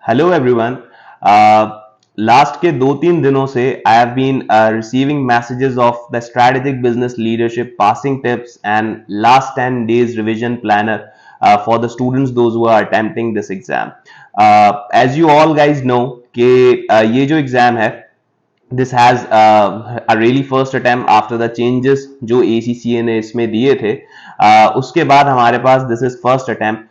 Hello everyone. Last के 2-3 दिनों से I have been receiving messages of the strategic business leadership passing tips and last 10 days revision planner for the students those who are attempting this exam. As you all guys know कि ये जो exam है this has a really first attempt after the changes जो ACCA ने इसमें दिए थे। उसके बाद हमारे पास this is first attempt।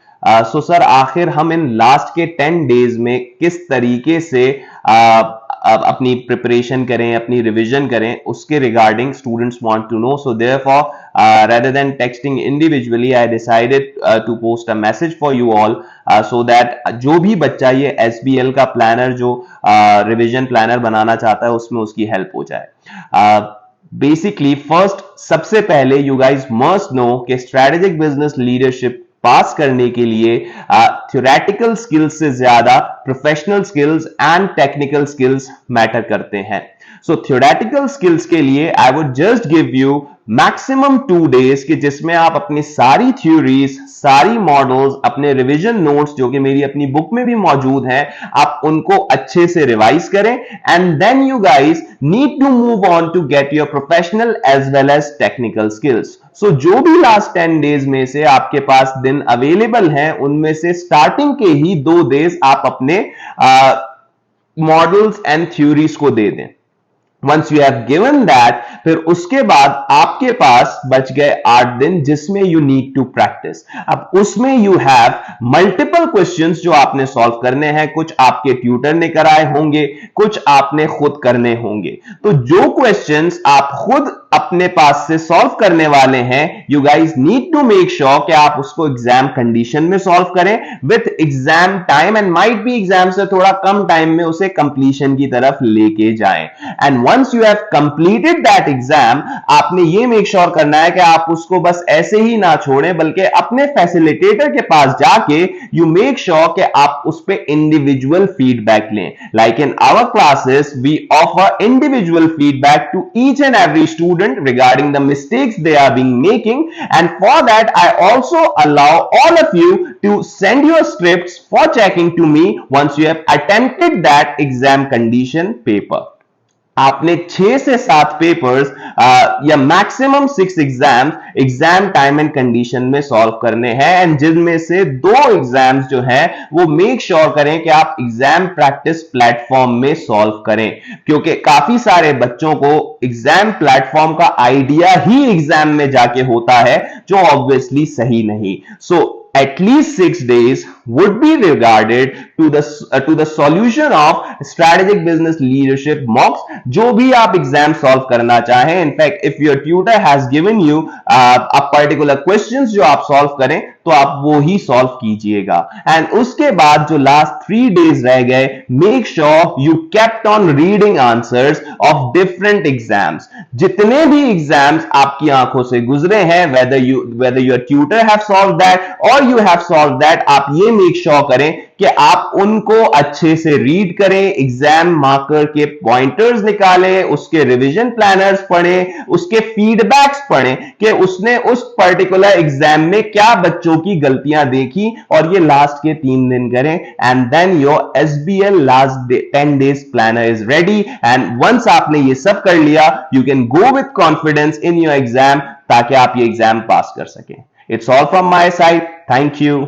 So sir आखिर हम इन लास्ट के 10 days में किस तरीके से अपनी प्रिपरेशन करें, अपनी रिवीजन करें, उसके regarding students want to know. So therefore rather than texting individually I decided to post a message for you all so that जो भी बच्चा ये SBL का प्लानर जो रिवीजन प्लानर बनाना चाहता है उसमें उसकी हेल्प हो जाए। बेसिकली फर्स्ट सबसे पहले यू गाइज मस्ट नो कि स्ट्रेटेजिक बिजनेस लीडरशिप पास करने के लिए थ्योरेटिकल स्किल्स से ज्यादा professional skills and technical skills matter करते हैं। सो थ्योरेटिकल स्किल्स के लिए I would just give you maximum 2 days कि जिसमें आप अपनी सारी थ्योरीज, सारी मॉडल्स, अपने रिवीजन नोट्स जो कि मेरी अपनी बुक में भी मौजूद हैं, आप उनको अच्छे से रिवाइज करें and then you guys need to move on to get your professional as well as technical skills. So जो भी लास्ट 10 days में से आपके पास दिन अवेलेबल हैं उनमें से स्टार्टिंग के ही 2 days आप अपने मॉडल्स एंड थ्योरीज को दे दें। Once you have given that, फिर उसके बाद आपके पास बच गए 8 दिन जिसमें you need to practice। अब उसमें you have multiple questions जो आपने सॉल्व करने हैं, कुछ आपके ट्यूटर ने कराए होंगे, कुछ आपने खुद करने होंगे। तो जो क्वेश्चंस आप खुद अपने पास से सॉल्व करने वाले हैं you guys need to make sure कि आप उसको एग्जाम कंडीशन में सॉल्व करें with exam time and might be exam से थोड़ा कम टाइम में उसे कंप्लीशन की तरफ लेके जाएं। And once you have completed that exam आपने ये मेक श्योर करना है कि आप उसको बस ऐसे ही ना छोड़ें बल्कि अपने फैसिलिटेटर के पास जाके यू मेक श्योर कि आप उस पे इंडिविजुअल फीडबैक लें। Like in our classes we offer individual feedback to each and every student regarding the mistakes they are being making, and for that I also allow all of you to send your scripts for checking to me once you have attempted that exam condition paper। आपने 6 से 7 papers या maximum 6 exam time and condition में solve करने हैं and जिनमें से 2 exams जो हैं वो मेक श्योर करें कि आप एग्जाम प्रैक्टिस प्लेटफॉर्म में सॉल्व करें, क्योंकि काफी सारे बच्चों को एग्जाम प्लेटफॉर्म का आइडिया ही एग्जाम में जाके होता है जो ऑब्वियसली सही नहीं। सो at least 6 days would be regarded to the solution of strategic business leadership mocks जो भी आप एग्जाम सॉल्व करना चाहें। In fact if your tutor has given you a particular questions जो आप सॉल्व करें तो आप वो ही सॉल्व कीजिएगा। एंड उसके बाद जो लास्ट 3 days रह गए make sure you kept on reading answers of different exams. जितने भी एग्जाम्स आपकी आंखों से गुजरे हैं whether your tutor have solved that or you have solved that, आप ये मेक श्योर करें कि आप उनको अच्छे से रीड करें, एग्जाम मार्कर के पॉइंटर्स निकालें, उसके रिवीजन प्लानर्स पढ़ें, उसके फीडबैक्स पढ़ें कि उसने उस पर्टिकुलर एग्जाम में क्या बच्चों की गलतियां देखी और ये लास्ट के 3 दिन करें and then your SBL last 10 days planner is ready. And once आपने ये सब कर लिया you can go with confidence in your exam ताकि आप ये एग्जाम पास कर सकें। It's all from my side. Thank you.